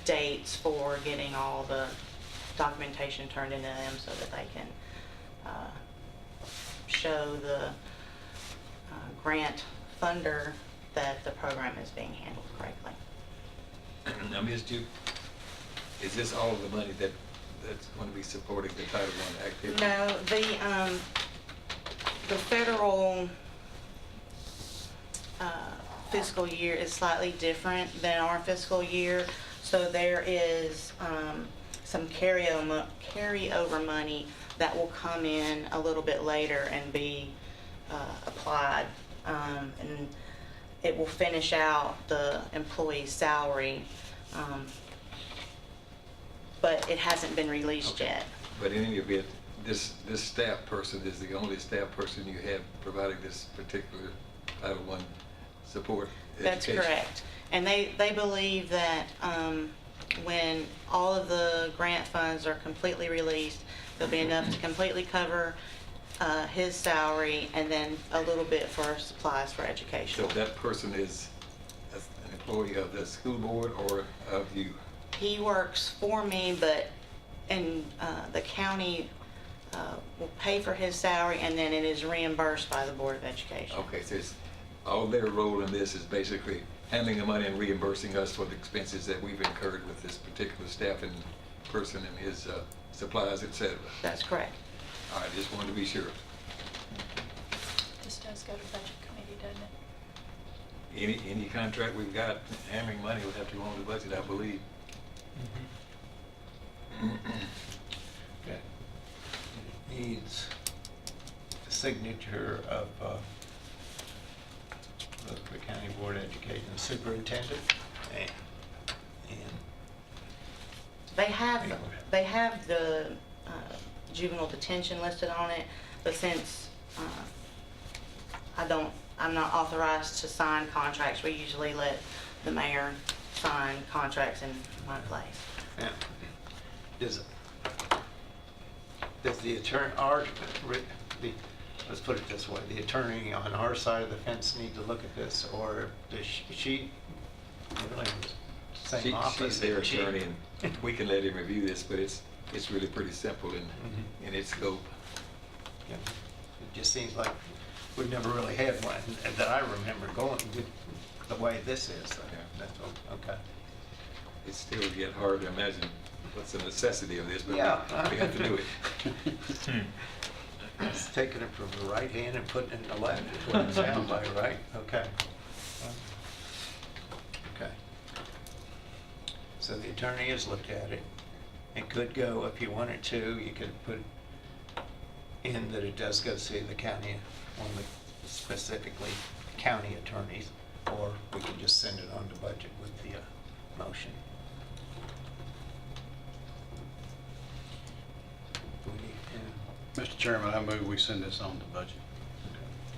dates for getting all the documentation turned into them so that they can show the grant funder that the program is being handled correctly. Now, Ms. Duke, is this all of the money that's going to be supporting the Title I activity? No, the federal fiscal year is slightly different than our fiscal year, so there is some carryover money that will come in a little bit later and be applied, and it will finish out the employee's salary, but it hasn't been released yet. But in any event, this staff person is the only staff person you have providing this particular Title I support That's education? correct. And they believe that when all of the grant funds are completely released, there'll be enough to completely cover his salary and then a little bit for supplies for education. So that person is employee of the school board or of you? He works for me, but the county will pay for his salary, and then it is reimbursed by the Board of Education. Okay, so all their role in this is basically handling the money and reimbursing us for the expenses that we've incurred with this particular staffing person and his supplies, et cetera. That's correct. All right, just wanted to be sure. This does go to budget committee, doesn't it? Any contract we've got handling money would have to go on the budget, I believe. Okay. Needs the signature of the County Board of Education Superintendent and They have the juvenile detention listed on it, but since I'm not authorized to sign contracts, we usually let the mayor sign contracts in my place. yeah. Does the attorney, let's put it this way, the attorney on our side of the fence need to look at this, or does she, really, same office? She's their and she- attorney, and we can let him review this, but it's really pretty simple in its scope. Yeah. It just seems like we've never really had one that I remember going the way this is. That's all, okay. It's still get hard to imagine what's the necessity of this, but Yeah. we have to do it. It's taking it from the right hand and putting it in the left, is what it sounds like, right? Okay. Okay. So the attorney has looked at it. It could go, if you wanted to, you could put in that it does go see the county, one of the specifically county attorneys, or we can just send it on to budget with the motion. Do we need- Mr. Chairman, I move we send this on to budget.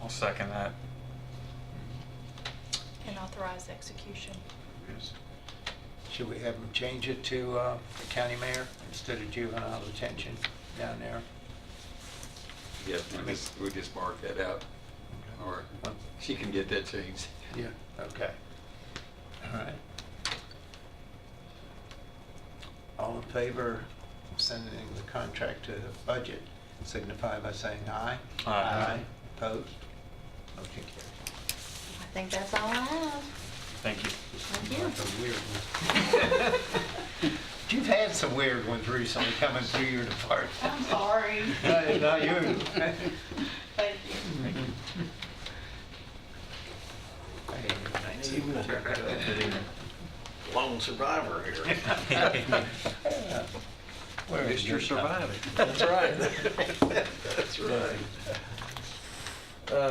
I'll second that. And authorize execution. Yes. Should we have them change it to the county mayor instead of juvenile detention down there? Yeah, we'll just mark that out, or she can get that changed. Yeah. Okay. All right. All in favor of sending the contract to the budget, signify by saying aye. Aye. Opposed? Motion carries. I think that's all I have. Thank you. Thank you. Some weird ones. You've had some weird ones recently coming through your department. I'm sorry. Not you. Thank you. Lone survivor here. Mr. Surviving. That's right. That's right.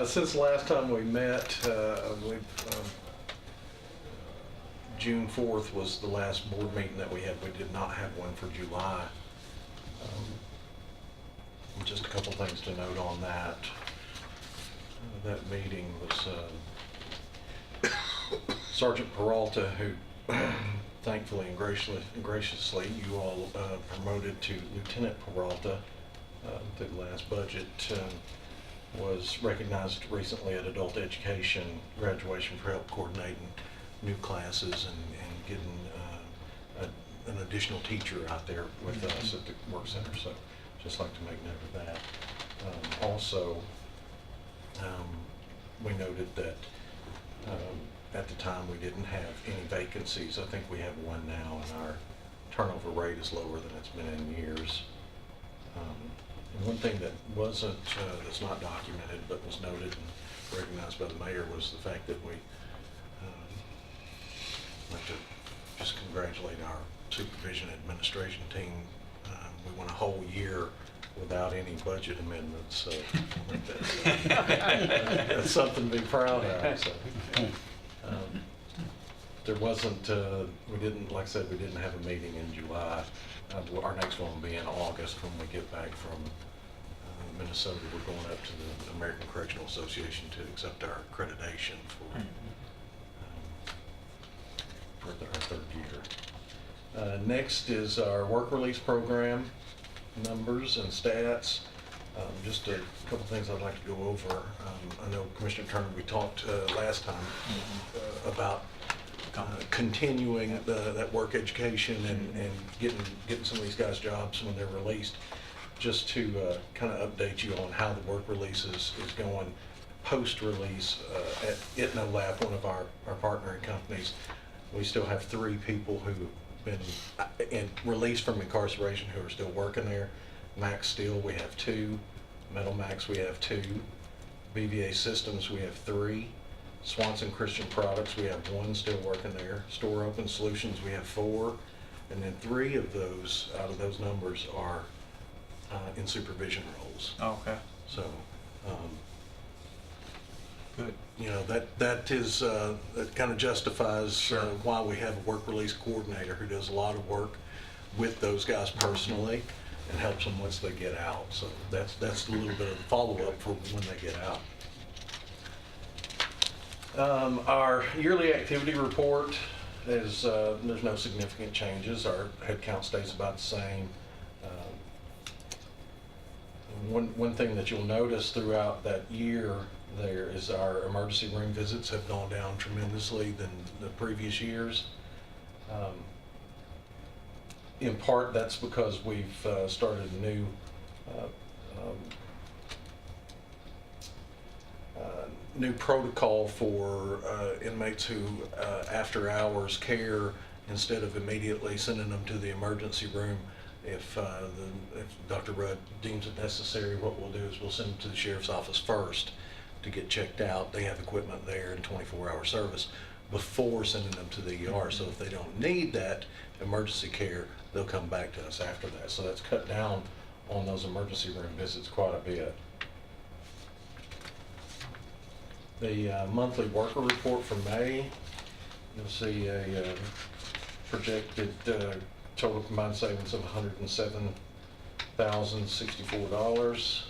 Since the last time we met, June 4th was the last board meeting that we had. We did not have one for July. Just a couple things to note on that. That meeting was Sergeant Peralta, who thankfully and graciously you all promoted to Lieutenant Peralta through the last budget, was recognized recently at Adult Education Graduation for help coordinating new classes and getting an additional teacher out there with us at the work center. So just like to make note of that. Also, we noted that at the time we didn't have any vacancies. I think we have one now, and our turnover rate is lower than it's been in years. And one thing that wasn't, that's not documented but was noted and recognized by the mayor was the fact that we like to just congratulate our supervision administration team. We went a whole year without any budget amendments, so I think that's something to be proud of. So, there wasn't, we didn't, like I said, we didn't have a meeting in July. Our next one will be in August when we get back from Minnesota. We're going up to the American Correctional Association to accept our accreditation for our third year. Next is our work release program numbers and stats. Just a couple things I'd like to go over. I know Commissioner Turner, we talked last time about continuing that work education and getting some of these guys jobs when they're released, just to kind of update you on how the work release is going post-release at ITNO Lab, one of our partnering companies. We still have 3 people who've been released from incarceration who are still working there. Max Steel, we have 2. Metal Max, we have 2. BVA Systems, we have 3. Swanson Christian Products, we have 1 still working there. Store Open Solutions, we have 4. And then 3 of those, out of those numbers, are in supervision roles. Okay. So, Good. you know, that is, that kind of justifies why we have a work release coordinator who does a lot of work with those guys personally and helps them once they get out. So that's a little bit of the follow-up for when they get out. Our yearly activity report is, there's no significant changes. Our head count stays about the same. One thing that you'll notice throughout that year there is our emergency room visits have gone down tremendously than the previous years. In part, that's because we've started a new new protocol for inmates who, after hours care, instead of immediately sending them to the emergency room, if Dr. Rudd deems it necessary, what we'll do is we'll send them to the sheriff's office first to get checked out. They have equipment there in 24-hour service before sending them to the ER. So if they don't need that emergency care, they'll come back to us after that. So that's cut down on those emergency room visits quite a bit. The monthly worker report for May, you'll see a projected total combined savings of $107,064.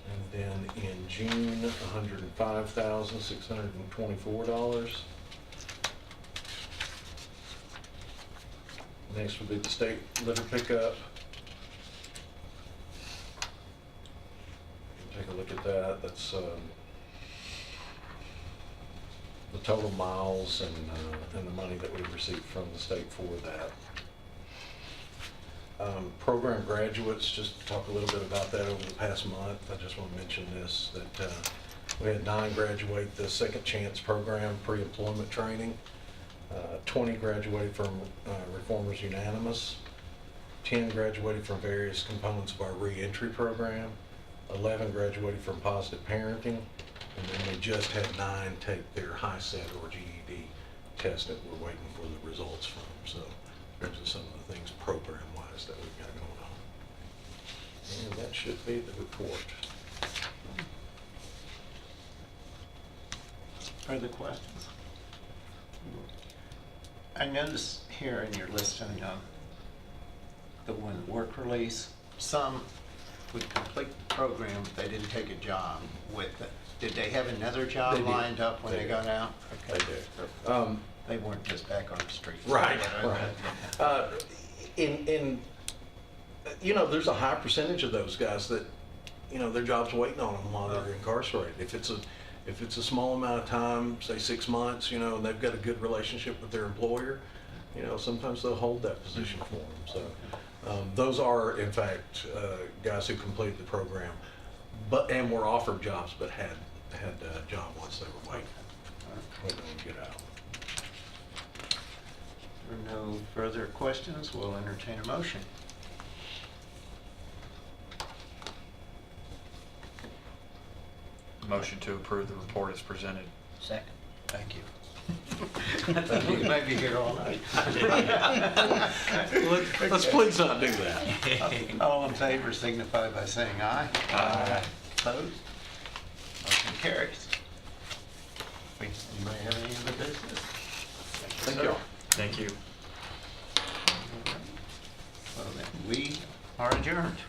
And then in June, $105,624. Next would be the state litter pickup. Take a look at that. That's the total miles and the money that we received from the state for that. Program graduates, just to talk a little bit about that over the past month. I just want to mention this, that we had 9 graduate the Second Chance program pre-employment training. 20 graduated from Reformers Unanimous. 10 graduated from various components of our re-entry program. 11 graduated from Positive Parenting. And then we just had 9 take their HiSET or GED test that we're waiting for the results from. So those are some of the things program-wise that we've got going on. And that should be the report. Further questions? I noticed here in your listing the one work release, some would complete the program, but they didn't take a job with it. Did they have another job They did. lined up when they got out? They Okay. did. They weren't just back on the street. Right, right. You know, there's a high percentage of those guys that, you know, their job's waiting on them while they're incarcerated. If it's a small amount of time, say 6 months, you know, and they've got a good relationship with their employer, you know, sometimes they'll hold that position for them. So those are, in fact, guys who completed the program, and were offered jobs, but had a job once they were waiting to get out. If there are no further questions, we'll entertain a motion. Motion to approve the report as presented. Second. Thank you. You may be here all night. Let's please not do that. All in favor signify by saying aye. Aye. Opposed? Motion carries. Anybody have any other business? Thank you all. Thank you. Well, then, we are adjourned.